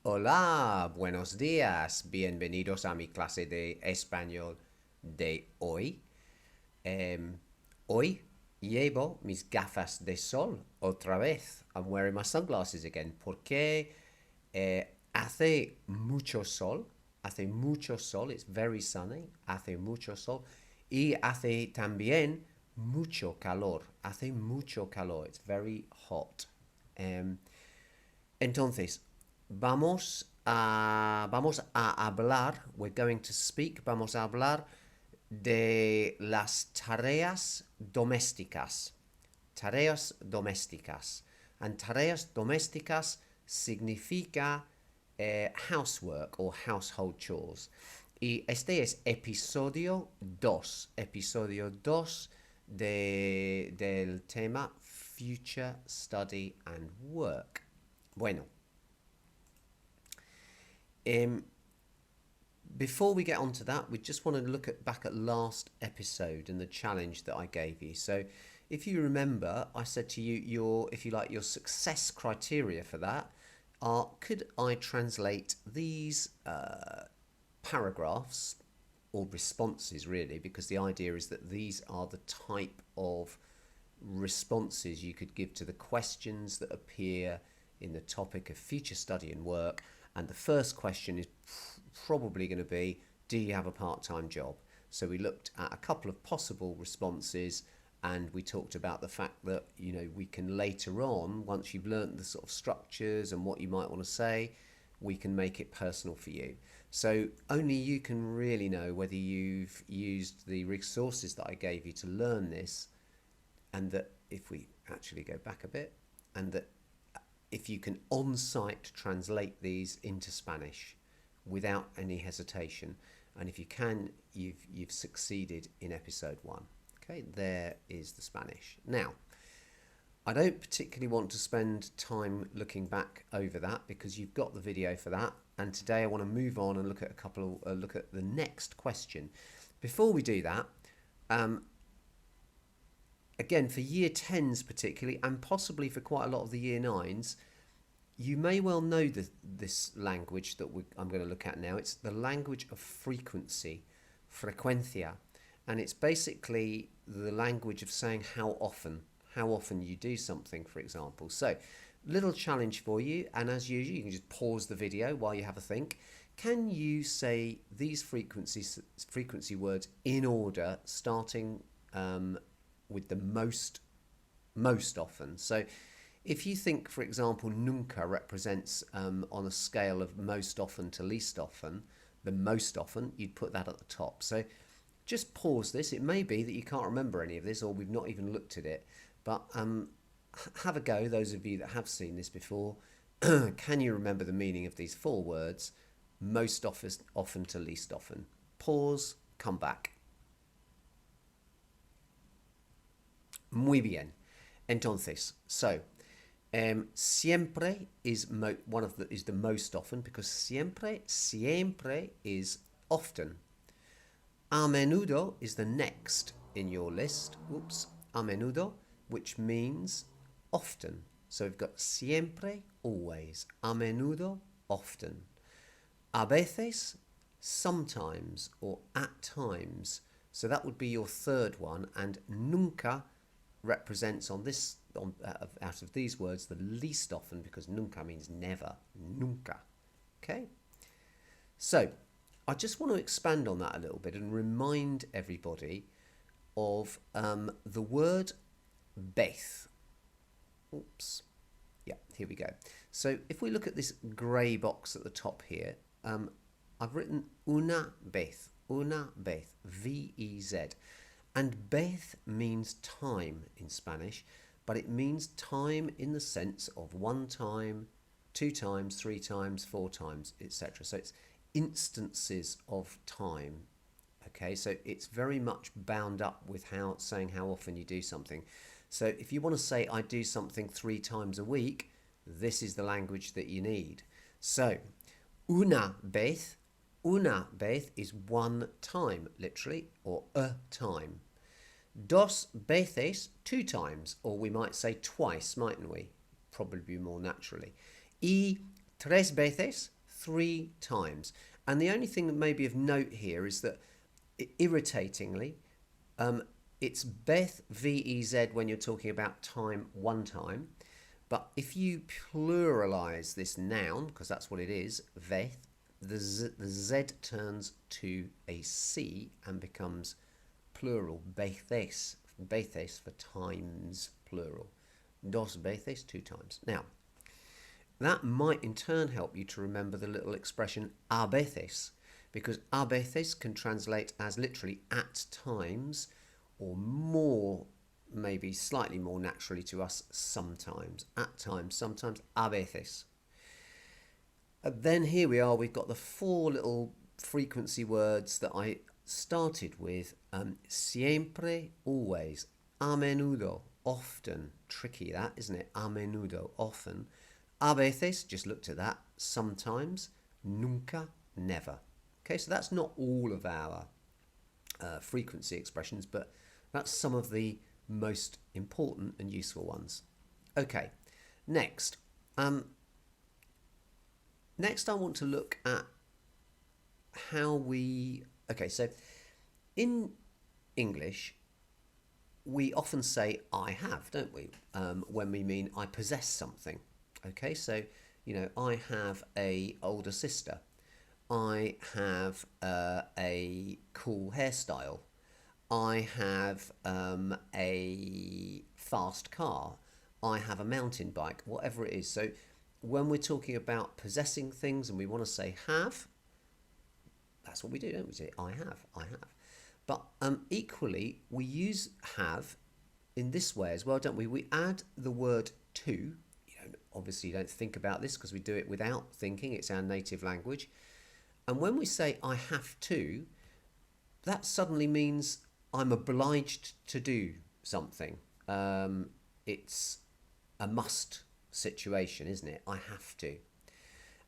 Hola, buenos días, bienvenidos a mi clase de español de hoy. Hoy llevo mis gafas de sol otra vez. I'm wearing my sunglasses again. Porque hace mucho sol. Hace mucho sol. It's very sunny. Hace mucho sol. Y hace también mucho calor. Hace mucho calor. It's very hot. Entonces, vamos a hablar, we're going to speak, vamos a hablar de las tareas domésticas. Tareas domésticas. And tareas domésticas significa housework or household chores. Y este es episodio 2. Episodio 2 del tema Future Study and Work. Bueno, before we get on to that, we just want to look back at last episode and the challenge that I gave you. So if you remember, I said to you, your success criteria for that are, could I translate these paragraphs or responses really, because the idea is that these are the type of responses you could give to the questions that appear in the topic of future study and work. And the first question is probably going to be, do you have a part-time job? So we looked at a couple of possible responses, and we talked about the fact that, you know, we can later on, once you've learned the sort of structures and what you might want to say, we can make it personal for you. So only you can really know whether you've used the resources that I gave you to learn this, and that if we actually go back a bit, and that if you can on-site translate these into Spanish without any hesitation, and if you can, you've succeeded in episode 1. Okay, there is the Spanish. Now, I don't particularly want to spend time looking back over that because you've got the video for that. And today I want to move on and look at the next question. Before we do that, again, for year 10s particularly, and possibly for quite a lot of the year 9s, you may well know this language that I'm going to look at now. It's the language of frequency, frecuencia, and it's basically the language of saying how often you do something, for example. So, little challenge for you, and as usual, you can just pause the video while you have a think. Can you say these frequency words in order, starting with the most often? So if you think, for example, nunca represents on a scale of most often to least often, the most often, you'd put that at the top. So just pause this. It may be that you can't remember any of this, or we've not even looked at it, but have a go, those of you that have seen this before. Can you remember the meaning of these 4 words, most often to least often? Pause, come back. Muy bien. Entonces, so siempre is the most often, because siempre is often. A menudo is the next in your list. A menudo, which means often. So we've got siempre, always. A menudo, often. A veces, sometimes, or at times. So that would be your third one, and nunca represents out of these words the least often, because nunca means never. Nunca. Okay? So I just want to expand on that a little bit and remind everybody of the word vez. Yeah, here we go. So if we look at this grey box at the top here, I've written una vez, V-E-Z. And vez means time in Spanish, but it means time in the sense of 1 time, 2 times, 3 times, 4 times, etc. So it's instances of time. Okay, so it's very much bound up with saying how often you do something. So if you want to say I do something 3 times a week, this is the language that you need. So una vez is 1 time, literally, or a time. Dos veces, 2 times, or we might say twice, mightn't we? Probably more naturally. Y tres veces, 3 times. And the only thing that may be of note here is that, irritatingly, it's Beth, V-E-Z, when you're talking about time 1 time. But if you pluralize this noun, because that's what it is, Beth, the Z turns to a C and becomes plural, Bethes. Bethes for times, plural. Dos veces, 2 times. Now, that might in turn help you to remember the little expression a veces, because a veces can translate as literally at times, or more, maybe slightly more naturally to us, sometimes. At times, sometimes, a veces. Then here we are, we've got the 4 little frequency words that I started with. Siempre, always. A menudo, often. Tricky that, isn't it? A menudo, often. A veces, just looked at that, sometimes. Nunca, never. Okay, so that's not all of our frequency expressions, but that's some of the most important and useful ones. Okay, next. Next I want to look at how we... Okay, so in English, we often say I have, don't we? When we mean I possess something. Okay, so, I have a older sister. I have a cool hairstyle. I have a fast car. I have a mountain bike, whatever it is. So when we're talking about possessing things and we want to say have, that's what we do, don't we? Say I have. But equally, we use have in this way as well, don't we? We add the word to. Obviously, you don't think about this because we do it without thinking. It's our native language. And when we say I have to, that suddenly means I'm obliged to do something. It's a must situation, isn't it? I have to.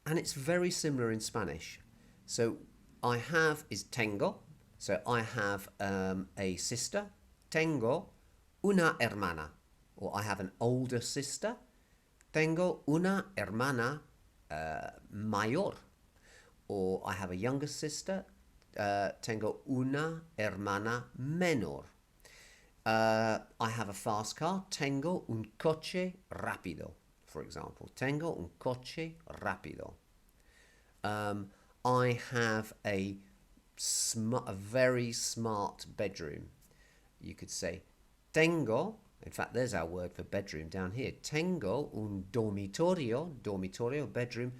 And it's very similar in Spanish. So I have is tengo. So I have a sister. Tengo una hermana. Or I have an older sister. Tengo una hermana mayor. Or I have a younger sister. Tengo una hermana menor. I have a fast car. Tengo un coche rápido, for example. Tengo un coche rápido. I have a very smart bedroom. You could say, tengo, in fact, there's our word for bedroom down here. Tengo un dormitorio, bedroom,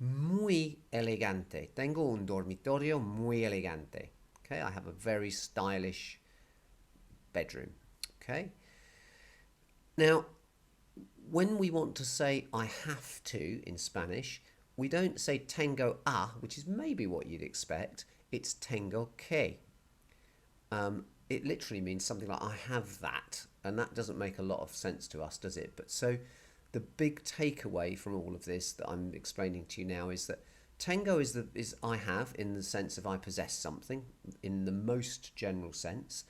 muy elegante. Tengo un dormitorio muy elegante. Okay, I have a very stylish bedroom. Okay. Now, when we want to say I have to in Spanish, we don't say tengo a, which is maybe what you'd expect. It's tengo que. It literally means something like I have that, and that doesn't make a lot of sense to us, does it? But so the big takeaway from all of this that I'm explaining to you now is that tengo is I have, in the sense of I possess something, in the most general sense.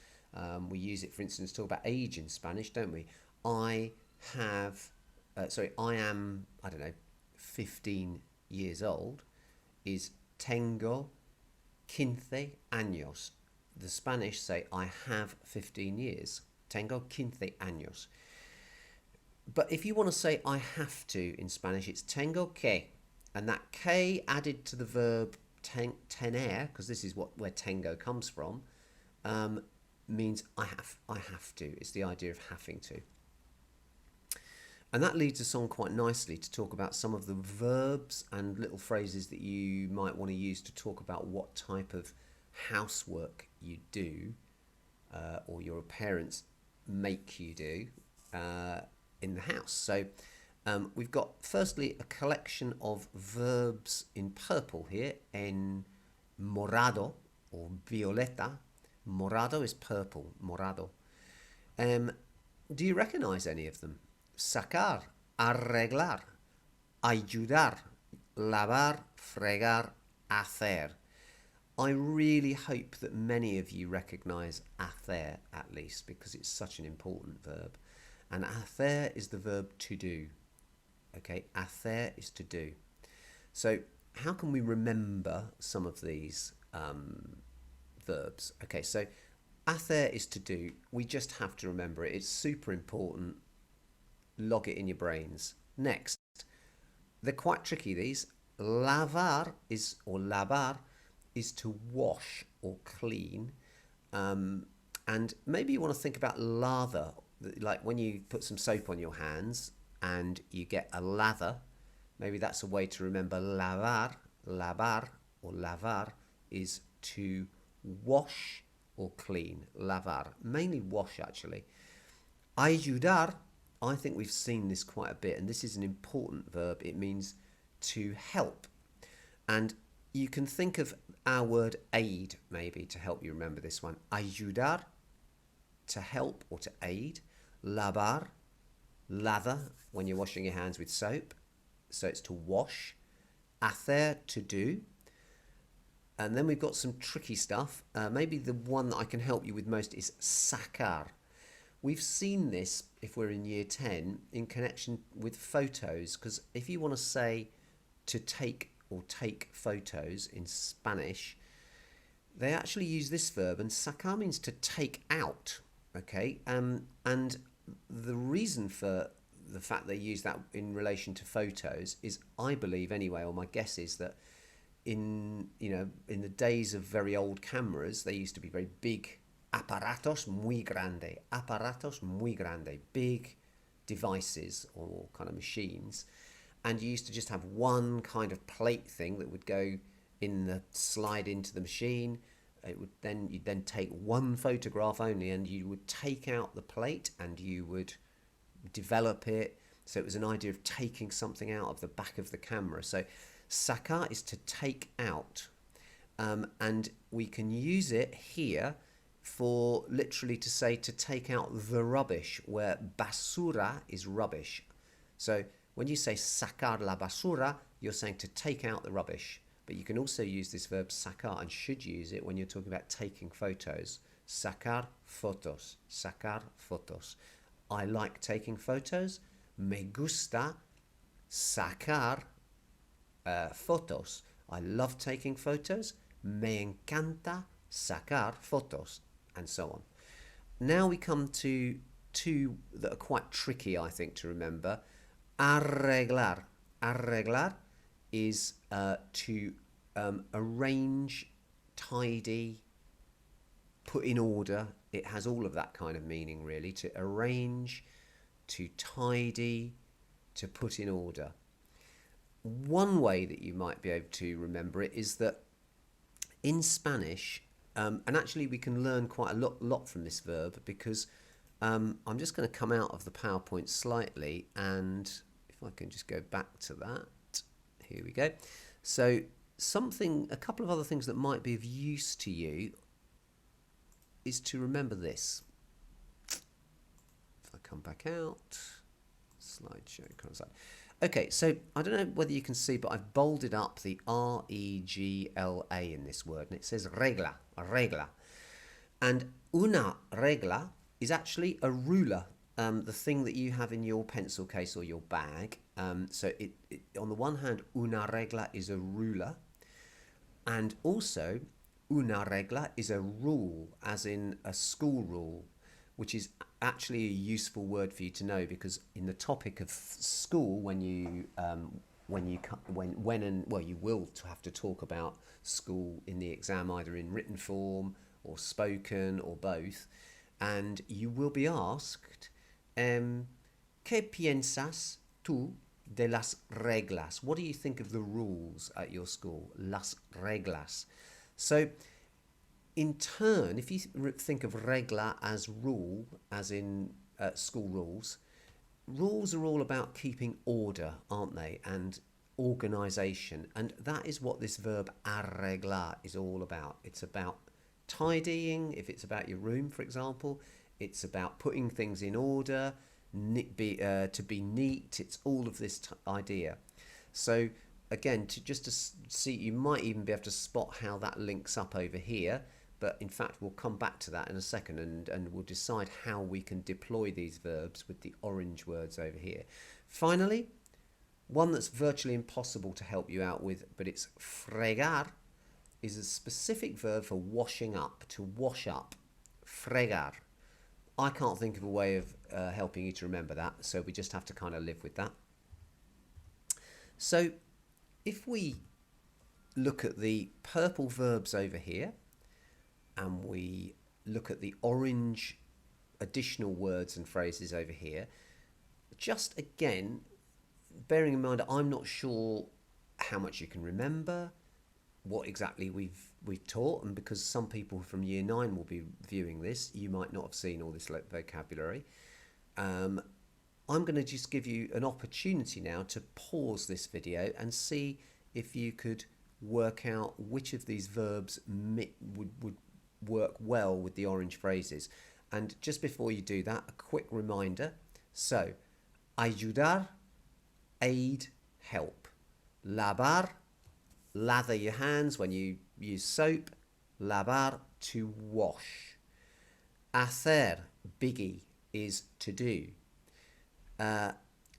We use it, for instance, to talk about age in Spanish, don't we? I am, 15 years old, is tengo 15 años. The Spanish say I have 15 years. Tengo 15 años. But if you want to say I have to in Spanish, it's tengo que. And that que added to the verb tener, because this is where tengo comes from, means I have to. It's the idea of having to. And that leads us on quite nicely to talk about some of the verbs and little phrases that you might want to use to talk about what type of housework you do, or your parents make you do in the house. So we've got firstly a collection of verbs in purple here, en morado or violeta. Morado is purple, morado. Do you recognize any of them? Sacar, arreglar, ayudar, lavar, fregar, hacer. I really hope that many of you recognize hacer at least, because it's such an important verb. And hacer is the verb to do. Okay, hacer is to do. So how can we remember some of these verbs? Okay, so hacer is to do. We just have to remember it. It's super important. Log it in your brains. Next, they're quite tricky, these. Lavar is, or lavar, is to wash or clean. And maybe you want to think about lather, like when you put some soap on your hands and you get a lather. Maybe that's a way to remember lavar. Lavar or lavar is to wash or clean. Lavar, mainly wash actually. Ayudar, I think we've seen this quite a bit, and this is an important verb. It means to help. And you can think of our word aid maybe to help you remember this one. Ayudar, to help or to aid. Lavar, lather when you're washing your hands with soap. So it's to wash. Hacer, to do. And then we've got some tricky stuff. Maybe the one that I can help you with most is sacar. We've seen this, if we're in year 10, in connection with photos, because if you want to say to take or take photos in Spanish, they actually use this verb, and sacar means to take out, okay? And the reason for the fact they use that in relation to photos is, I believe anyway, or my guess is that in the days of very old cameras, they used to be very big aparatos muy grande, big devices or kind of machines, and you used to just have one kind of plate thing that would go in the slide into the machine. You'd then take one photograph only, and you would take out the plate and you would develop it. So it was an idea of taking something out of the back of the camera. So sacar is to take out, and we can use it here for literally to say to take out the rubbish, where basura is rubbish. So when you say sacar la basura, you're saying to take out the rubbish. But you can also use this verb sacar, and should use it when you're talking about taking photos. Sacar fotos. Sacar fotos. I like taking photos. Me gusta sacar fotos. I love taking photos. Me encanta sacar fotos. And so on. Now we come to two that are quite tricky, I think, to remember. Arreglar. Arreglar is to arrange, tidy, put in order. It has all of that kind of meaning, really. To arrange, to tidy, to put in order. One way that you might be able to remember it is that in Spanish, and actually we can learn quite a lot from this verb, because I'm just going to come out of the PowerPoint slightly, and if I can just go back to that, here we go. So a couple of other things that might be of use to you is to remember this. If I come back out, slideshow comes up. Okay, so I don't know whether you can see, but I've bolded up the R-E-G-L-A in this word, and it says regla, regla. And una regla is actually a ruler, the thing that you have in your pencil case or your bag. So it on the one hand, una regla is a ruler, and also una regla is a rule, as in a school rule, which is actually a useful word for you to know, because in the topic of school, you will have to talk about school in the exam, either in written form or spoken or both, and you will be asked, ¿Qué piensas tú de las reglas? What do you think of the rules at your school? Las reglas. So in turn, if you think of regla as rule, as in school rules, rules are all about keeping order, aren't they? And organisation. And that is what this verb arreglar is all about. It's about tidying, if it's about your room, for example. It's about putting things in order, to be neat. It's all of this idea. So again, to see, you might even be able to spot how that links up over here. But in fact, we'll come back to that in a second, and we'll decide how we can deploy these verbs with the orange words over here. Finally, One that's virtually impossible to help you out with, but it's fregar, is a specific verb for washing up, to wash up. Fregar. I can't think of a way of helping you to remember that, so we just have to kind of live with that. So if we look at the purple verbs over here, and we look at the orange additional words and phrases over here, just again, bearing in mind I'm not sure how much you can remember, what exactly we've taught, and because some people from year 9 will be viewing this, you might not have seen all this vocabulary. I'm going to just give you an opportunity now to pause this video and see if you could work out which of these verbs would work well with the orange phrases. And just before you do that, a quick reminder. So, ayudar, aid, help. Lavar, lather your hands when you use soap. Lavar, to wash. Hacer, biggie, is to do.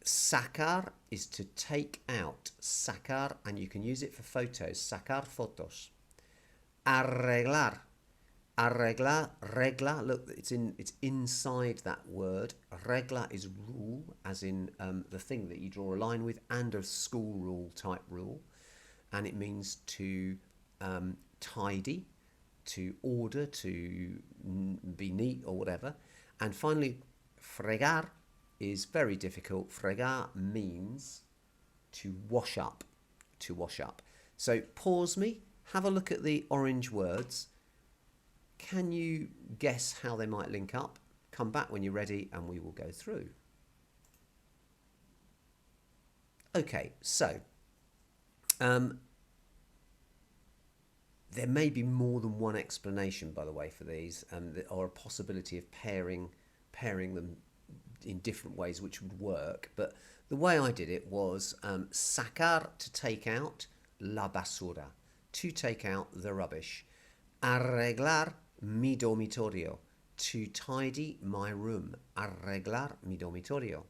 Sacar is to take out. Sacar, and you can use it for photos. Sacar fotos. Arreglar. Arreglar, regla, look, it's inside that word. Regla is rule, as in the thing that you draw a line with, and a school rule type rule. And it means to tidy, to order, to be neat or whatever. And finally, fregar is very difficult. Fregar means to wash up, to wash up. So pause me, have a look at the orange words. Can you guess how they might link up? Come back when you're ready and we will go through. Okay, so there may be more than one explanation, by the way, for these, or a possibility of pairing them in different ways which would work. But the way I did it was sacar, to take out, la basura, to take out the rubbish. Arreglar mi dormitorio, to tidy my room. Arreglar mi dormitorio.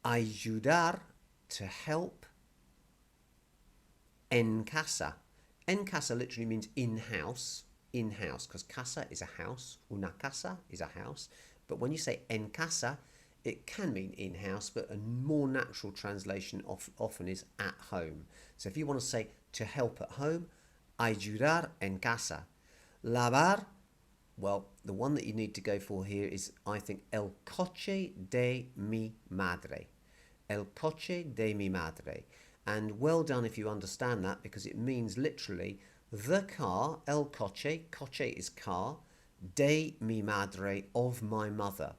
Ayudar, to help. En casa. En casa literally means in-house. In-house, because casa is a house. Una casa is a house. But when you say en casa, it can mean in-house, but a more natural translation often is at home. So if you want to say to help at home, ayudar en casa. Lavar, well, the one that you need to go for here is, I think, el coche de mi madre. El coche de mi madre. And well done if you understand that, because it means literally the car, el coche, coche is car, de mi madre, of my mother.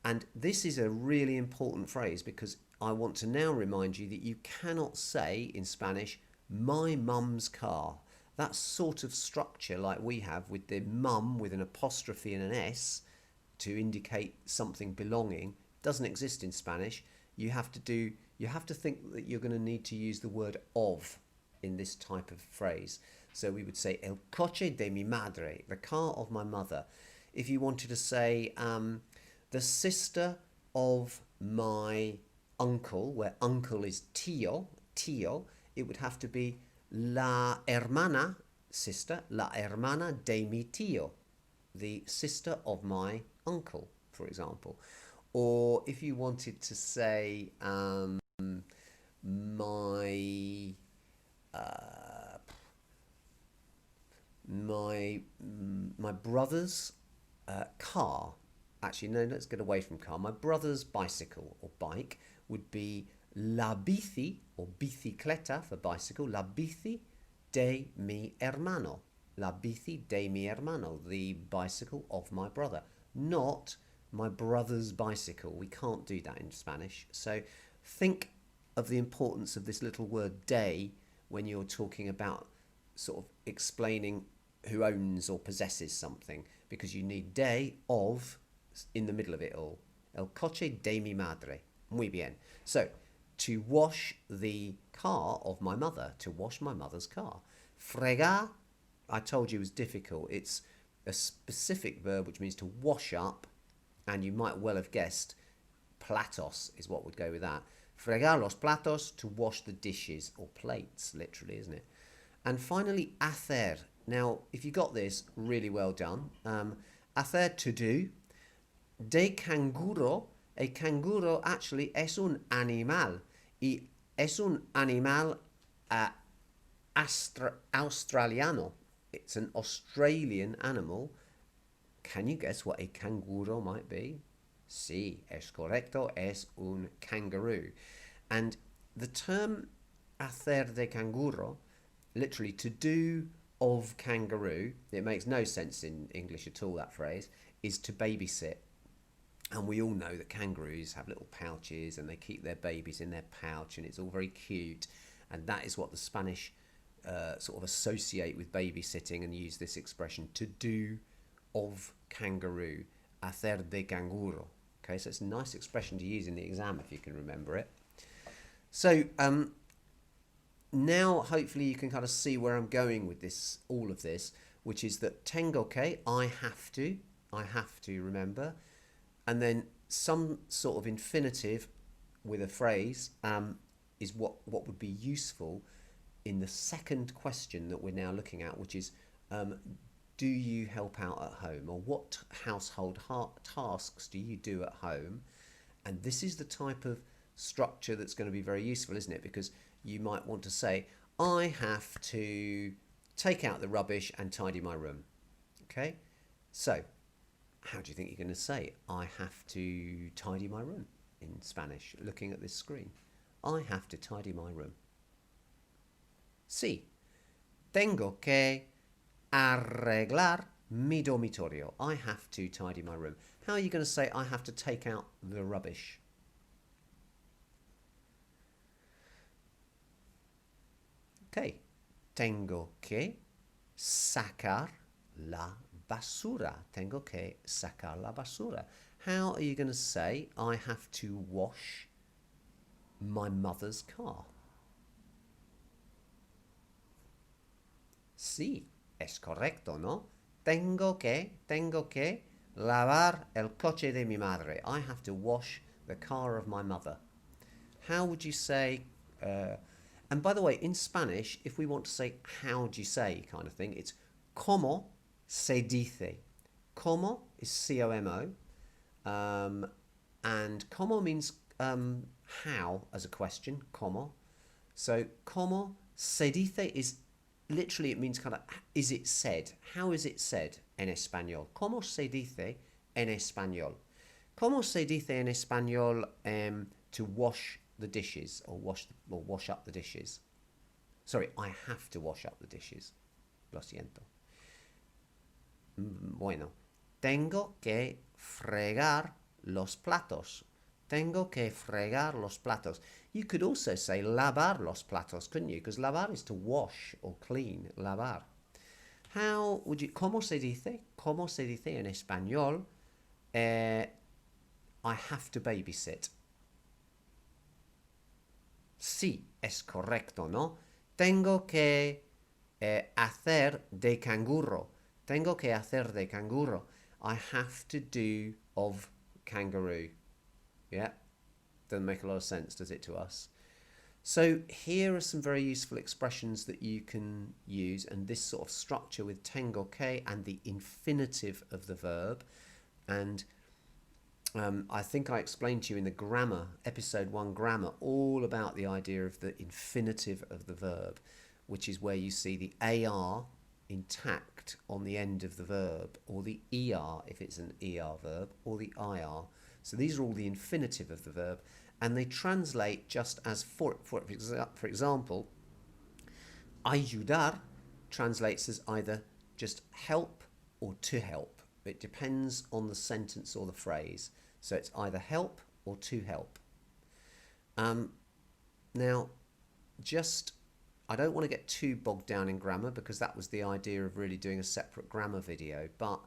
And this is a really important phrase, because I want to now remind you that you cannot say in Spanish, my mum's car. That sort of structure like we have with the mum with an apostrophe and an S to indicate something belonging doesn't exist in Spanish. You have to think that you're going to need to use the word of in this type of phrase. So we would say el coche de mi madre, the car of my mother. If you wanted to say the sister of my uncle, where uncle is tío, it would have to be la hermana, sister, la hermana de mi tío, the sister of my uncle, for example. Or if you wanted to say my brother's car. Actually, no, let's get away from car. My brother's bicycle or bike would be la bici, or bicicleta for bicycle, la bici de mi hermano. La bici de mi hermano, the bicycle of my brother. Not my brother's bicycle. We can't do that in Spanish. So think of the importance of this little word de when you're talking about sort of explaining who owns or possesses something, because you need de, of, in the middle of it all. El coche de mi madre. Muy bien. So, to wash the car of my mother, to wash my mother's car. Fregar, I told you was difficult. It's a specific verb which means to wash up, and you might well have guessed platos is what would go with that. Fregar los platos, to wash the dishes, or plates, literally, isn't it? And finally, hacer. Now, if you got this, really well done. Hacer, to do. De canguro. A canguro actually es un animal. Y es un animal australiano. It's an Australian animal. Can you guess what a canguro might be? Sí, es correcto, es un kangaroo. And the term hacer de canguro, literally to do of kangaroo, it makes no sense in English at all, that phrase, is to babysit. And we all know that kangaroos have little pouches and they keep their babies in their pouch and it's all very cute. And that is what the Spanish sort of associate with babysitting and use this expression, to do of kangaroo, hacer de canguro. Okay, so it's a nice expression to use in the exam if you can remember it. So now hopefully you can kind of see where I'm going with this, all of this, which is that tengo que, I have to remember, and then some sort of infinitive with a phrase is what would be useful in the second question that we're now looking at, which is do you help out at home, or what household tasks do you do at home? And this is the type of structure that's going to be very useful, isn't it? Because you might want to say, I have to take out the rubbish and tidy my room. Okay, so how do you think you're going to say I have to tidy my room in Spanish, looking at this screen? I have to tidy my room. Sí, tengo que arreglar mi dormitorio. I have to tidy my room. How are you going to say I have to take out the rubbish? Okay, tengo que sacar la basura. Tengo que sacar la basura. How are you going to say I have to wash my mother's car? Sí, es correcto, ¿no? Tengo que lavar el coche de mi madre. I have to wash the car of my mother. How would you say, and by the way, in Spanish, if we want to say how do you say kind of thing, it's como se dice. Como is C-O-M-O, and como means how as a question, como. So como se dice is literally, it means kind of, is it said? How is it said en español? ¿Cómo se dice en español? ¿Cómo se dice en español to wash the dishes, or wash up the dishes? Sorry, I have to wash up the dishes. Lo siento. Bueno, tengo que fregar los platos. Tengo que fregar los platos. You could also say lavar los platos, couldn't you? Because lavar is to wash or clean, lavar. How would you, ¿cómo se dice? ¿Cómo se dice en español? I have to babysit. Sí, es correcto, ¿no? Tengo que hacer de canguro. Tengo que hacer de canguro. I have to do of kangaroo. Yeah, doesn't make a lot of sense, does it, to us? So here are some very useful expressions that you can use, and this sort of structure with tengo que and the infinitive of the verb. And I think I explained to you in the grammar, episode 1 grammar, all about the idea of the infinitive of the verb, which is where you see the AR intact on the end of the verb, or the ER if it's an ER verb, or the IR. So these are all the infinitive of the verb, and they translate just as for example, ayudar translates as either just help or to help. It depends on the sentence or the phrase. So it's either help or to help. Now, just, I don't want to get too bogged down in grammar, because that was the idea of really doing a separate grammar video, but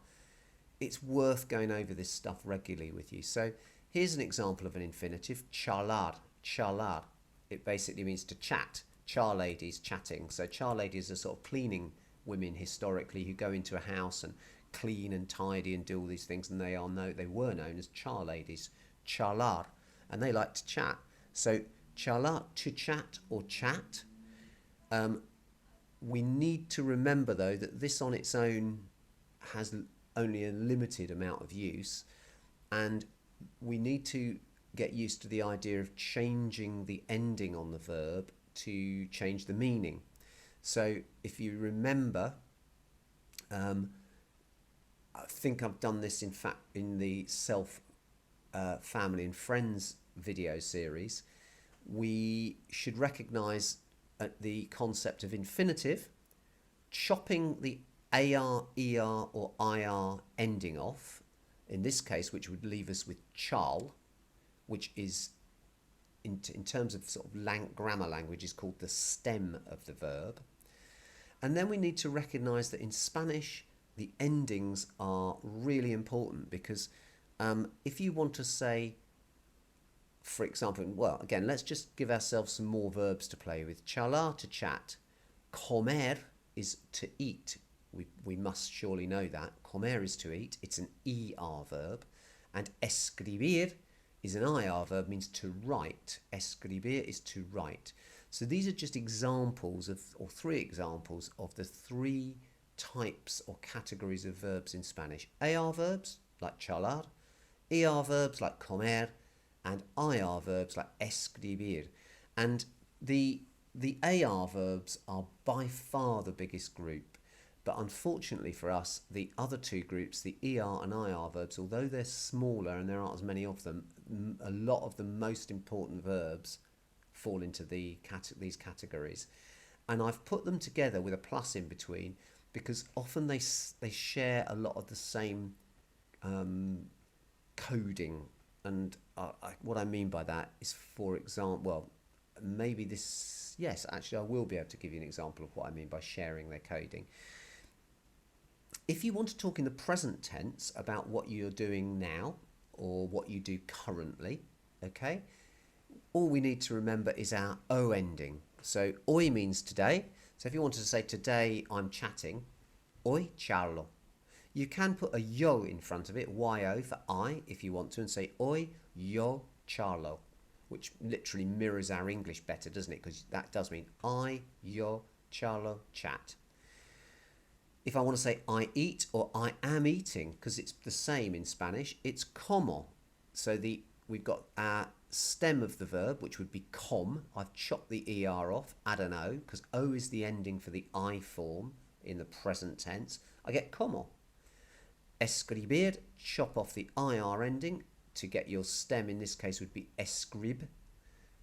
it's worth going over this stuff regularly with you. So here's an example of an infinitive, charlar. Charlar. It basically means to chat. Char ladies, chatting. So char ladies are sort of cleaning women historically who go into a house and clean and tidy and do all these things, and they were known as char ladies, charlar, and they like to chat. So Charlar, to chat or chat. We need to remember, though, that this on its own has only a limited amount of use, and we need to get used to the idea of changing the ending on the verb to change the meaning. So if you remember, I think I've done this in fact in the family and friends video series. We should recognize the concept of infinitive, chopping the AR, ER or IR ending off, in this case, which would leave us with chal, which is, in terms of sort of grammar language, is called the stem of the verb. And then we need to recognize that in Spanish, the endings are really important, because if you want to say, for example, well, again, let's just give ourselves some more verbs to play with. Charlar, to chat. Comer is to eat. We must surely know that. Comer is to eat. It's an ER verb. And escribir is an IR verb, means to write. Escribir is to write. So these are just examples of, or 3 examples of the 3 types or categories of verbs in Spanish. AR verbs, like charlar. ER verbs, like comer. And IR verbs like escribir. And the AR verbs are by far the biggest group, but unfortunately for us, the other 2 groups, the ER and IR verbs, although they're smaller and there aren't as many of them, a lot of the most important verbs fall into these categories. And I've put them together with a plus in between, because often they share a lot of the same coding. And what I mean by that is, for example, well, maybe this, yes, actually I will be able to give you an example of what I mean by sharing their coding. If you want to talk in the present tense about what you're doing now or what you do currently, okay, all we need to remember is our O ending. So hoy means today. So if you wanted to say today I'm chatting, hoy charlo. You can put a yo in front of it, yo for I, if you want to, and say hoy yo charlo, which literally mirrors our English better, doesn't it? Because that does mean I, yo, charlo, chat. If I want to say I eat or I am eating, because it's the same in Spanish, it's como. So we've got our stem of the verb, which would be com. I've chopped the ER off, add an O, because O is the ending for the I form in the present tense. I get como. Escribir, chop off the IR ending to get your stem, in this case would be escrib.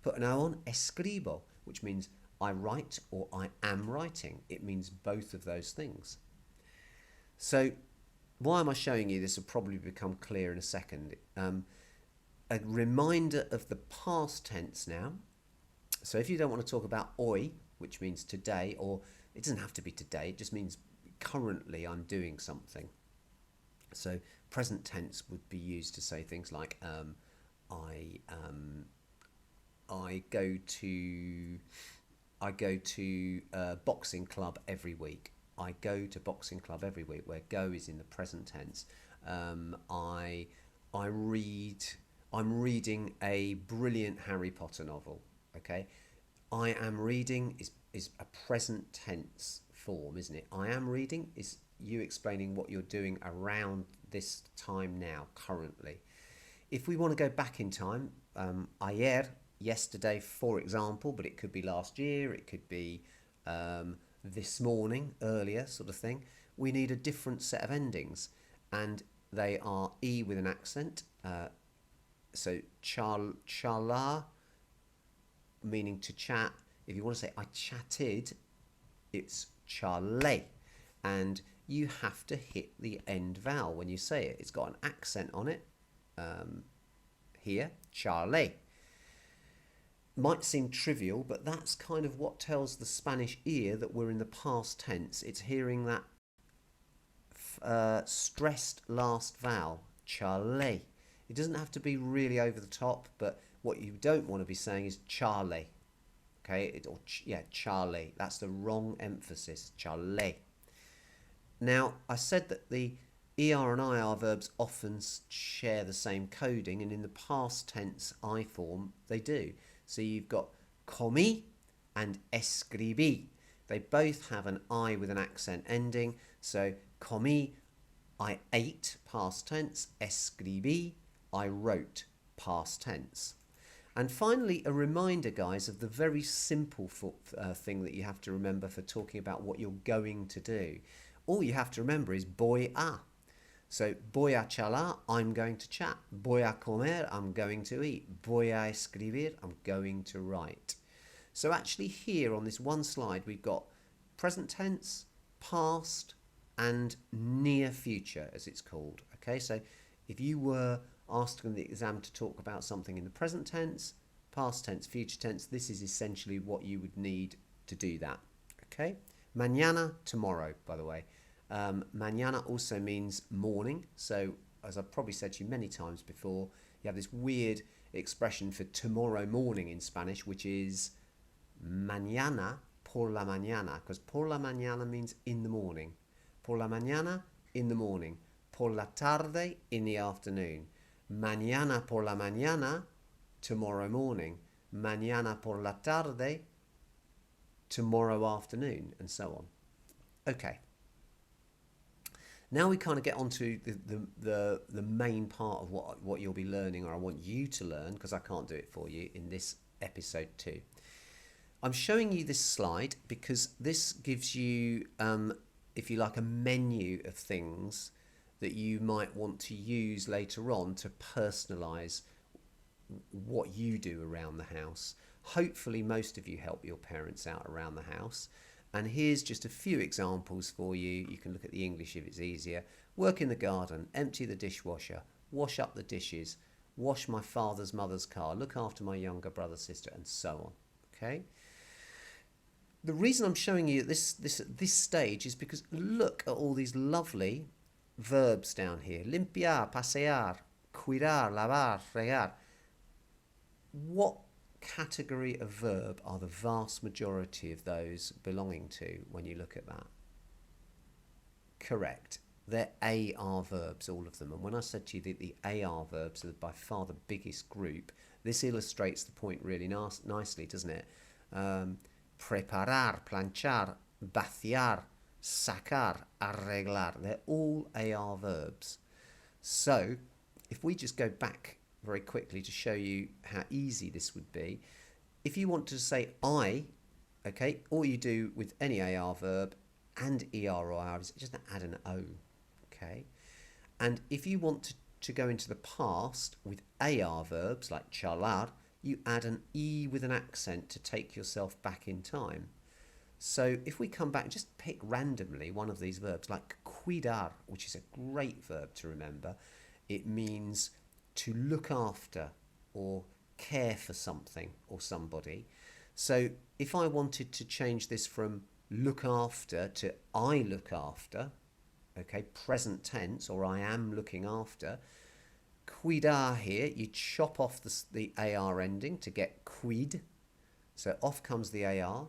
Put an O on, escribo, which means I write or I am writing. It means both of those things. So why am I showing you this? Will probably become clear in a second. A reminder of the past tense now. So if you don't want to talk about hoy, which means today, or it doesn't have to be today, it just means currently I'm doing something. So present tense would be used to say things like I go to boxing club every week. I go to boxing club every week, where go is in the present tense. I'm reading a brilliant Harry Potter novel. Okay, I am reading is a present tense form, isn't it? I am reading is you explaining what you're doing around this time now, currently. If we want to go back in time, ayer, yesterday, for example, but it could be last year, it could be this morning, earlier, sort of thing. We need a different set of endings, and they are E with an accent. So charlar, meaning to chat. If you want to say I chatted, it's charlé, and you have to hit the end vowel when you say it. It's got an accent on it here, charlé. Might seem trivial, but that's kind of what tells the Spanish ear that we're in the past tense. It's hearing that stressed last vowel, charlé. It doesn't have to be really over the top, but what you don't want to be saying is Charlie. Okay, Charlie. That's the wrong emphasis, charlé. Now, I said that the ER and IR verbs often share the same coding, and in the past tense I form, they do. So you've got comí and escribí. They both have an I with an accent ending. So comí, I ate, past tense. Escribí, I wrote, past tense. And finally, a reminder, guys, of the very simple thing that you have to remember for talking about what you're going to do. All you have to remember is voy a. So voy a charlar, I'm going to chat. Voy a comer, I'm going to eat. Voy a escribir, I'm going to write. So actually here on this one slide, we've got present tense, past, and near future, as it's called. Okay, so if you were asked in the exam to talk about something in the present tense, past tense, future tense, this is essentially what you would need to do that. Okay, mañana, tomorrow, by the way. Mañana also means morning. So as I've probably said to you many times before, you have this weird expression for tomorrow morning in Spanish, which is mañana por la mañana, because por la mañana means in the morning. Por la mañana, in the morning. Por la tarde, in the afternoon. Mañana por la mañana, tomorrow morning. Mañana por la tarde, tomorrow afternoon, and so on. Okay. Now we kind of get onto the main part of what you'll be learning, or I want you to learn, because I can't do it for you in this episode 2. I'm showing you this slide because this gives you, if you like, a menu of things that you might want to use later on to personalise what you do around the house. Hopefully most of you help your parents out around the house. And here's just a few examples for you. You can look at the English if it's easier. Work in the garden, empty the dishwasher, wash up the dishes, wash my father's mother's car, look after my younger brother, sister, and so on. Okay? The reason I'm showing you this at this stage is because look at all these lovely verbs down here. Limpiar, pasear, cuidar, lavar, fregar. What category of verb are the vast majority of those belonging to when you look at that? Correct. They're AR verbs, all of them. And when I said to you that the AR verbs are by far the biggest group, this illustrates the point really nicely, doesn't it? Preparar, planchar, vaciar, sacar, arreglar. They're all AR verbs. So if we just go back very quickly to show you how easy this would be. If you want to say I, okay, all you do with any AR verb and ER or IR is just add an O, okay? And if you want to go into the past with AR verbs like charlar, you add an E with an accent to take yourself back in time. So if we come back, just pick randomly one of these verbs like cuidar, which is a great verb to remember. It means to look after or care for something or somebody. So if I wanted to change this from look after to I look after, okay, present tense, or I am looking after, cuidar here, you chop off the AR ending to get quid. So off comes the AR.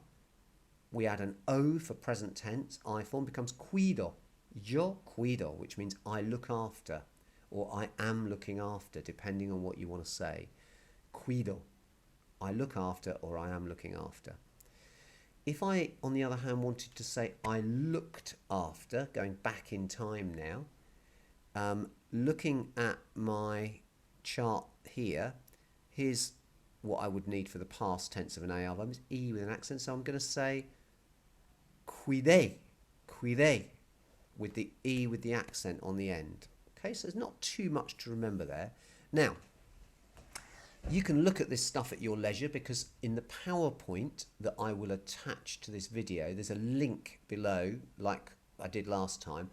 We add an O for present tense. I form becomes cuido. Yo cuido, which means I look after, or I am looking after, depending on what you want to say. Cuido, I look after, or I am looking after. If I, on the other hand, wanted to say I looked after, going back in time now, looking at my chart here, here's what I would need for the past tense of an AR verb. It's E with an accent, so I'm going to say cuidé, cuidé, with the E with the accent on the end. Okay, so there's not too much to remember there. Now, you can look at this stuff at your leisure, because in the PowerPoint that I will attach to this video, there's a link below, like I did last time.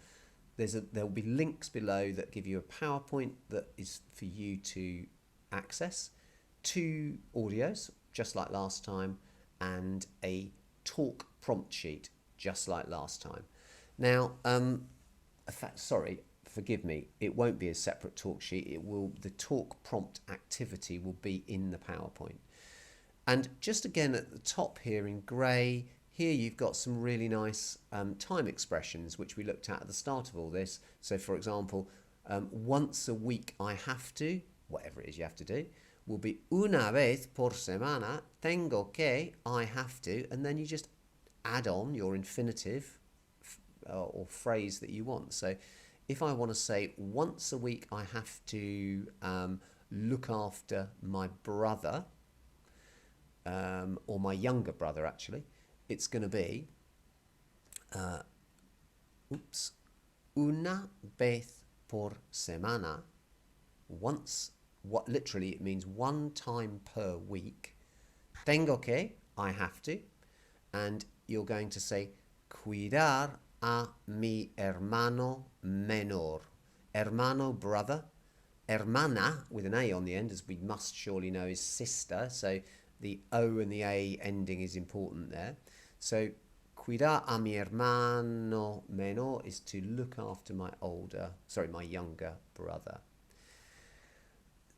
There will be links below that give you a PowerPoint that is for you to access, 2 audios, just like last time, and a talk prompt sheet, just like last time. Now, forgive me, it won't be a separate talk sheet. The talk prompt activity will be in the PowerPoint. And just again at the top here in grey, here you've got some really nice time expressions which we looked at the start of all this. So for example, once a week I have to, whatever it is you have to do. will be una vez por semana, tengo que, I have to, and then you just add on your infinitive or phrase that you want. So if I want to say once a week I have to look after my brother, or my younger brother actually, it's going to be una vez por semana, once, what literally it means one time per week. Tengo que, I have to, and you're going to say cuidar a mi hermano menor. Hermano, brother. Hermana, with an A on the end, as we must surely know, is sister. So the O and the A ending is important there. So cuidar a mi hermano menor is to look after my younger brother.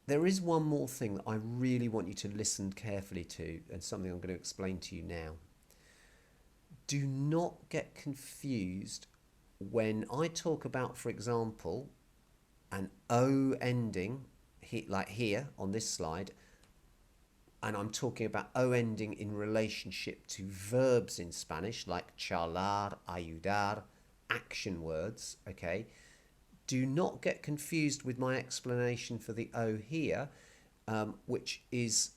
There is one more thing that I really want you to listen carefully to, and something I'm going to explain to you now. Do not get confused when I talk about, for example, an O ending, like here on this slide, and I'm talking about O ending in relationship to verbs in Spanish, like charlar, ayudar, action words, okay? Do not get confused with my explanation for the O here, which is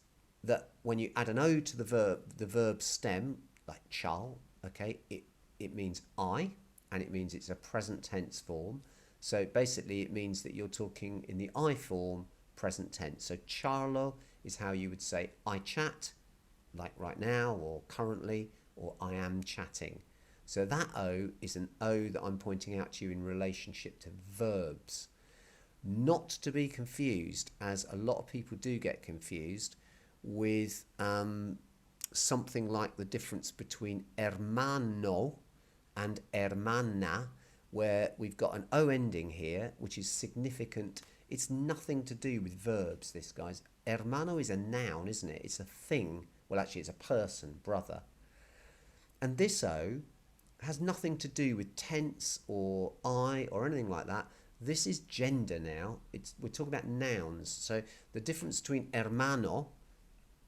that when you add an O to the verb stem, like chal, okay, it means I, and it means it's a present tense form. So basically it means that you're talking in the I form, present tense. So charlo is how you would say I chat, like right now or currently, or I am chatting. So that O is an O that I'm pointing out to you in relationship to verbs. Not to be confused, as a lot of people do get confused, with something like the difference between hermano and hermana, where we've got an O ending here, which is significant. It's nothing to do with verbs, this, guys. Hermano is a noun, isn't it? It's a thing. Well, actually, it's a person, brother. And this O has nothing to do with tense or I or anything like that. This is gender now. We're talking about nouns. So the difference between hermano,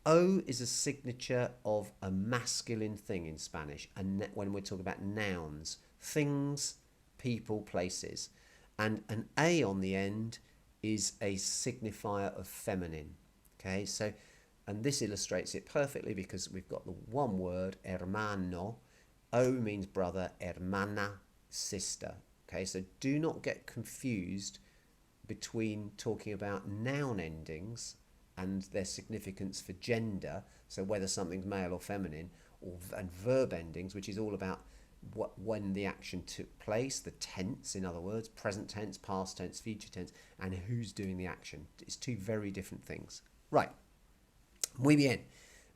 O is a signature of a masculine thing in Spanish. And when we're talking about nouns, things, people, places. And an A on the end is a signifier of feminine. Okay, so, and this illustrates it perfectly because we've got the one word, hermano. O means brother, hermana, sister. Okay, so do not get confused between talking about noun endings and their significance for gender, so whether something's male or feminine, and verb endings, which is all about when the action took place, the tense, in other words, present tense, past tense, future tense, and who's doing the action. It's two very different things. Right, muy bien.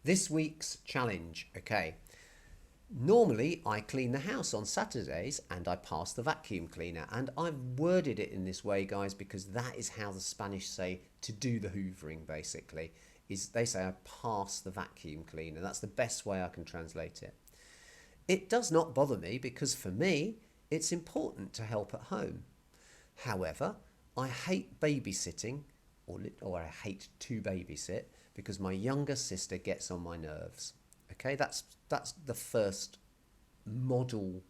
This week's challenge, okay. Normally, I clean the house on Saturdays and I pass the vacuum cleaner. And I've worded it in this way, guys, because that is how the Spanish say to do the hoovering, basically. Is they say I pass the vacuum cleaner. That's the best way I can translate it. It does not bother me because for me, it's important to help at home. However, I hate babysitting, or I hate to babysit, because my younger sister gets on my nerves. Okay, that's the first model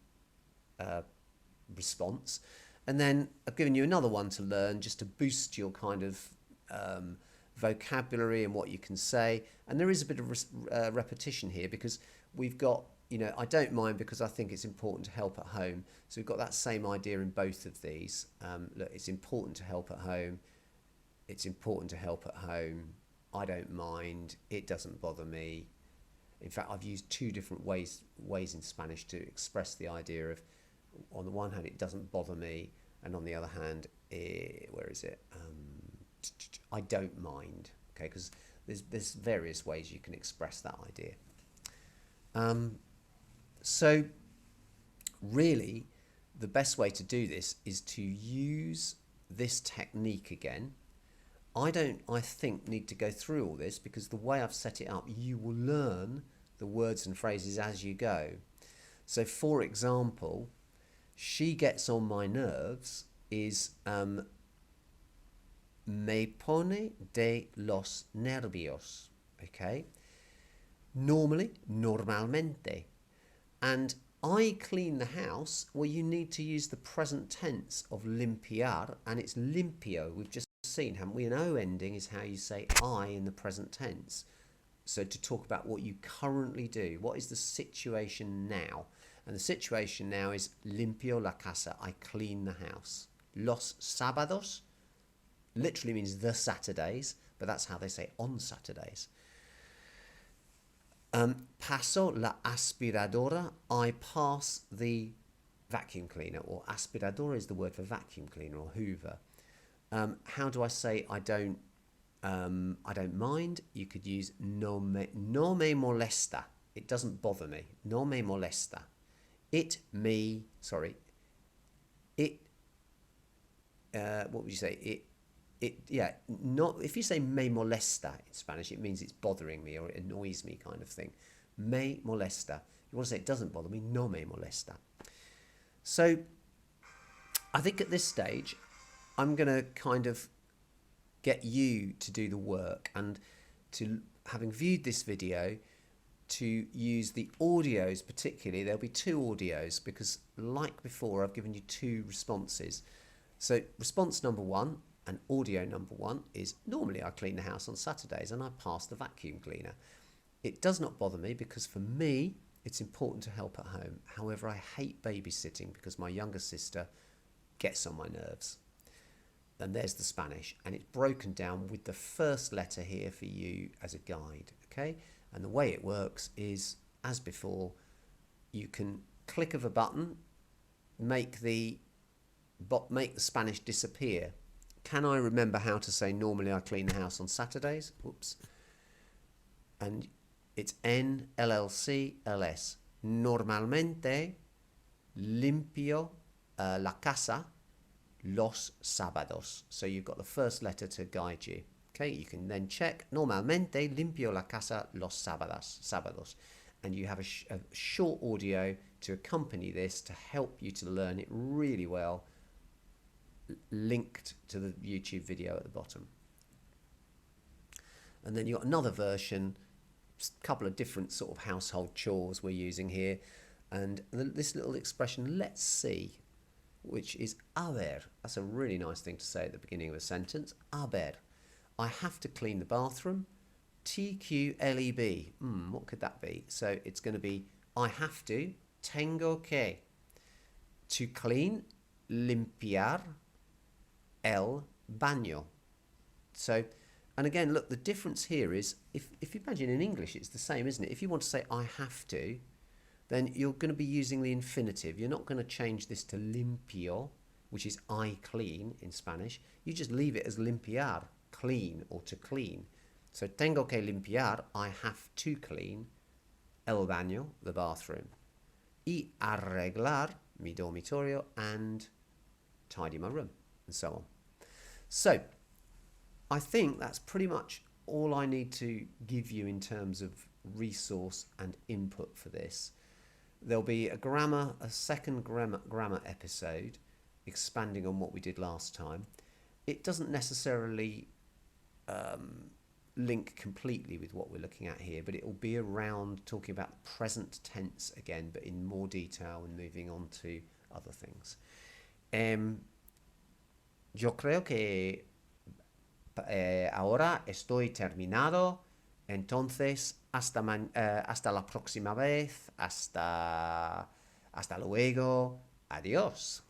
response. And then I've given you another one to learn just to boost your kind of vocabulary and what you can say. And there is a bit of repetition here because we've got, I don't mind because I think it's important to help at home. So we've got that same idea in both of these. Look, it's important to help at home. It's important to help at home. I don't mind. It doesn't bother me. In fact, I've used two different ways in Spanish to express the idea of, on the one hand, it doesn't bother me, and on the other hand, where is it? I don't mind. Okay, because there's various ways you can express that idea. So, really, the best way to do this is to use this technique again. I think, need to go through all this because the way I've set it up, you will learn the words and phrases as you go. So, for example, she gets on my nerves is me pone de los nervios. Okay? Normally, normalmente. And I clean the house, well, you need to use the present tense of limpiar, and it's limpio. We've just seen, haven't we? An O ending is how you say I in the present tense. So to talk about what you currently do, what is the situation now? And the situation now is limpio la casa, I clean the house. Los sábados literally means the Saturdays, but that's how they say on Saturdays. Paso la aspiradora, I pass the vacuum cleaner, or aspiradora is the word for vacuum cleaner or hoover. How do I say I don't mind? You could use no me molesta. It doesn't bother me. No me molesta. What would you say? If you say me molesta in Spanish, it means it's bothering me or it annoys me kind of thing. Me molesta. You want to say it doesn't bother me, no me molesta. So I think at this stage, I'm going to kind of get you to do the work, and to, having viewed this video, to use the audios particularly. There'll be two audios because, like before, I've given you two responses. So response number one and audio number one is, normally I clean the house on Saturdays and I pass the vacuum cleaner. It does not bother me because for me, it's important to help at home. However, I hate babysitting because my younger sister gets on my nerves. And there's the Spanish, and it's broken down with the first letter here for you as a guide, okay? And the way it works is, as before, you can click of a button, make the Spanish disappear. Can I remember how to say normally I clean the house on Saturdays? Whoops. And it's NLLCLS. Normalmente limpio la casa los sábados. So you've got the first letter to guide you. Okay, you can then check normalmente limpio la casa los sábados. And you have a short audio to accompany this to help you to learn it really well, linked to the YouTube video at the bottom. And then you've got another version, a couple of different sort of household chores we're using here. And this little expression, let's see, which is a ver. That's a really nice thing to say at the beginning of a sentence. A ver. I have to clean the bathroom. TQLEB. What could that be? So it's going to be I have to, tengo que. To clean, limpiar el baño. So, and again, look, the difference here is, if you imagine in English, it's the same, isn't it? If you want to say I have to, then you're going to be using the infinitive. You're not going to change this to limpio, which is I clean in Spanish. You just leave it as limpiar, clean or to clean. So tengo que limpiar, I have to clean, el baño, the bathroom, y arreglar, mi dormitorio, and tidy my room, and so on. So I think that's pretty much all I need to give you in terms of resource and input for this. There'll be a second grammar episode expanding on what we did last time. It doesn't necessarily link completely with what we're looking at here, but it will be around talking about present tense again, but in more detail and moving on to other things. Yo creo que ahora estoy terminado. Entonces, hasta la próxima vez. Hasta luego. Adiós.